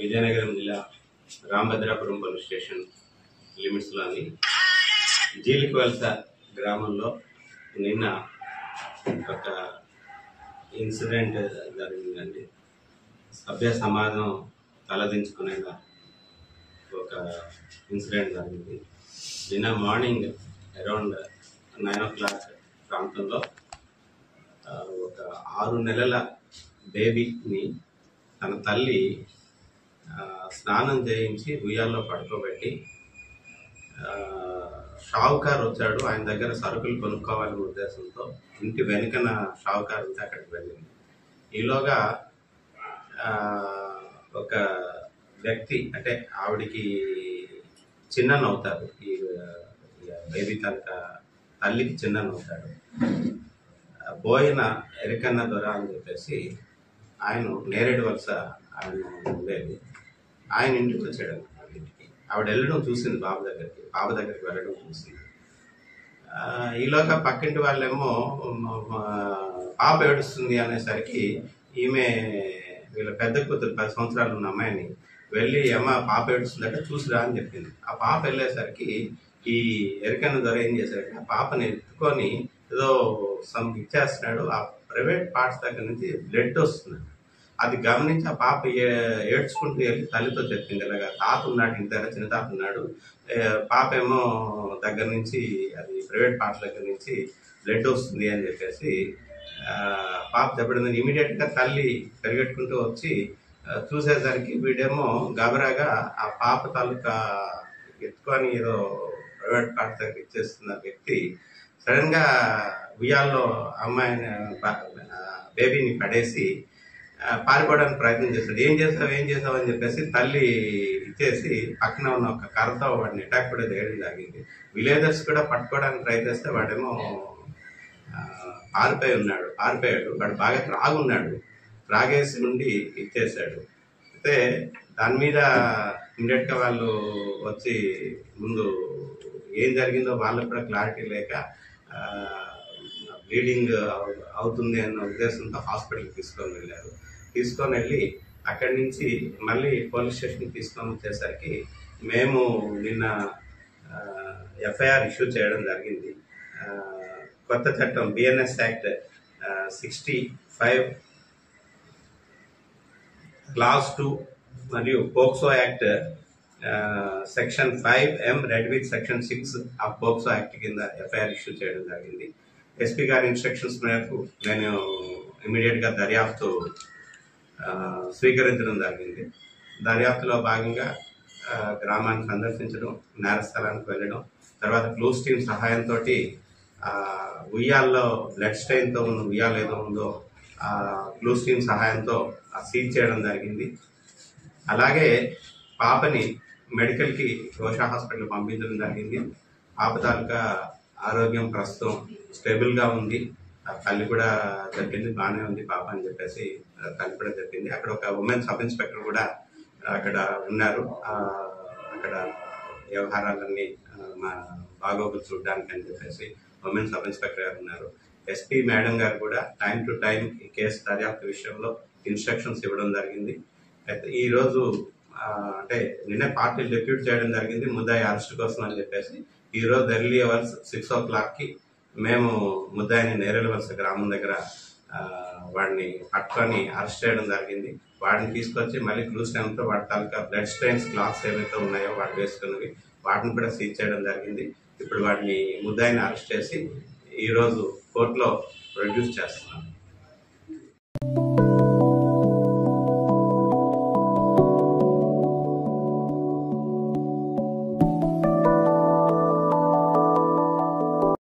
విజయనగరం జిల్లా రాంభద్రాపురం police station లిమిట్స్లోని జీలికవలస గ్రామంలో నిన్న ఒక ఇన్సిడెంట్ జరిగిందండి. సభ్య సమాజం తలదించుకునే ఒక ఇన్సిడెంట్ జరిగింది. నిన్న మార్నింగ్ అరౌండ్ 9 o'clock ప్రాంతంలో ఒక 6 నెలల బేబీని తన తల్లి స్నానం చేయించి ఉయ్యాల్లో పడుకోబెట్టి షావుకారు వచ్చాడు. ఆయన దగ్గర సరుకులు కొనుక్కోవాలనే ఉద్దేశంతో ఇంటి వెనుకన షావుకారు ఉంటే అక్కడికి వెళ్ళింది. ఈలోగా ఒక వ్యక్తి, అంటే ఆవిడికి చిన్ననవుతాడు, ఈ బేబీ తల్లికి చిన్ననవుతాడు, బోయిన ఎరికన్న దొర అని చెప్పేసి ఆయన నేరేడు వలస ఆయన ఉండేది. ఆయన ఇంటికి వచ్చాడు. ఇంటికి ఆవిడ వెళ్ళడం చూసింది, బాబు దగ్గరికి వెళ్ళడం చూసింది. ఈలోగా పక్కింటి వాళ్ళేమో పాప ఏడుస్తుంది అనేసరికి ఈమె వీళ్ళ పెద్ద కూతురు 10 సంవత్సరాలు ఉన్న అమ్మాయిని వెళ్ళి అమ్మ పాప ఏడుస్తుందంటే చూసిరా అని చెప్పింది. ఆ పాప వెళ్ళేసరికి ఈ ఎరికన్న దొర ఏం చేశాడంటే ఆ పాపని ఎత్తుకొని ఏదో ఇచ్చేస్తున్నాడు. ఆ ప్రైవేట్ పార్ట్స్ దగ్గర నుంచి బ్లడ్ వస్తున్నాడు. అది గమనించి ఆ పాప ఏడ్చుకుంటూ వెళ్ళి తల్లితో చెప్పింది, ఇలాగా తాత ఉన్నాడు, ఇంటి దగ్గర చిన్న తాత ఉన్నాడు, పాప ఏమో దగ్గర నుంచి అది ప్రైవేట్ పార్ట్స్ దగ్గర నుంచి బ్లడ్ వస్తుంది అని చెప్పేసి పాప చెప్పడం. ఇమీడియట్ గా తల్లి పరిగెట్టుకుంటూ వచ్చి చూసేసరికి వీడేమో గాబరాగా ఆ పాప తాలూకా ఎత్తుకొని ఏదో ప్రైవేట్ పార్ట్స్ దగ్గర ఇచ్చేస్తున్న వ్యక్తి సడన్ గా ఉయ్యాల్లో అమ్మాయిని బేబీని పడేసి పారిపోవడానికి ప్రయత్నం చేస్తాడు. ఏం చేసావు అని చెప్పేసి తల్లి ఇచ్చేసి పక్కన ఉన్న ఒక కర్రతో వాడిని అటాక్ కూడా చేయడం జరిగింది. విలేజర్స్ కూడా పట్టుకోవడానికి ప్రయత్నిస్తే వాడేమో పారిపోయాడు. వాడు బాగా త్రాగున్నాడు, త్రాగేసి నుండి ఇచ్చేసాడు. అయితే దాని మీద ఇమీడియట్ గా వాళ్ళు వచ్చి ముందు ఏం జరిగిందో వాళ్ళకు కూడా క్లారిటీ లేక బ్లీడింగ్ అవుతుంది అన్న ఉద్దేశంతో హాస్పిటల్కి తీసుకొని వెళ్ళి అక్కడి నుంచి మళ్ళీ పోలీస్ స్టేషన్కి తీసుకొని వచ్చేసరికి మేము నిన్న ఎఫ్ఐఆర్ ఇష్యూ చేయడం జరిగింది. కొత్త చట్టం బిఎన్ఎస్ యాక్ట్ 65 క్లాస్ 2 మరియు POCSO act section 5M red with section 6 of POCSO act కింద ఎఫ్ఐఆర్ ఇష్యూ చేయడం జరిగింది. ఎస్పీ గారి ఇన్స్ట్రక్షన్స్ మేరకు నేను ఇమీడియట్ గా దర్యాప్తు స్వీకరించడం జరిగింది. దర్యాప్తులో భాగంగా గ్రామాన్ని సందర్శించడం, నేరస్థలానికి వెళ్ళడం, తర్వాత క్లూస్ టీమ్ సహాయంతో ఉయ్యాల్లో బ్లడ్ స్టెయిన్ తో ఉన్న ఉయ్యాలు ఏదో ఉందో ఆ క్లూస్ టీమ్ సహాయంతో సీజ్ చేయడం జరిగింది. అలాగే పాపని మెడికల్ కి రోషా హాస్పిటల్ పంపించడం జరిగింది. పాప తాలూకా ఆరోగ్యం ప్రస్తుతం స్టేబుల్ గా ఉంది. తల్లి కూడా చెప్పింది బాగానే ఉంది పాప అని చెప్పేసి తల్లి కూడా చెప్పింది. అక్కడ ఒక ఉమెన్ సబ్ ఇన్స్పెక్టర్ కూడా అక్కడ ఉన్నారు. అక్కడ వ్యవహారాలన్నీ మా బాగోగులు చూడడానికి అని చెప్పేసి ఉమెన్ సబ్ ఇన్స్పెక్టర్ గారు ఉన్నారు. ఎస్పీ మేడం గారు కూడా టైం టు టైం ఈ కేసు దర్యాప్తు విషయంలో ఇన్స్ట్రక్షన్స్ ఇవ్వడం జరిగింది. అయితే ఈ రోజు అంటే నిన్నే పార్టీలు డెప్యూట్ చేయడం జరిగింది ముద్దాయి అరెస్ట్ కోసం అని చెప్పేసి. ఈ రోజు ఎర్లీ అవర్స్ 6 o'clock మేము ముద్దాయిని నేరేడు వలస గ్రామం దగ్గర వాడిని పట్టుకొని అరెస్ట్ చేయడం జరిగింది. వాడిని తీసుకొచ్చి మళ్ళీ క్లూస్ టైంతో వాడి తాలూకా బ్లడ్ స్టెయిన్స్ క్లాత్స్ ఏవైతే ఉన్నాయో వాడు వేసుకున్నవి వాటిని కూడా సీజ్ చేయడం జరిగింది. ఇప్పుడు వాడిని ముద్దాయిని అరెస్ట్ చేసి ఈ రోజు కోర్టులో ప్రొడ్యూస్ చేస్తున్నాం.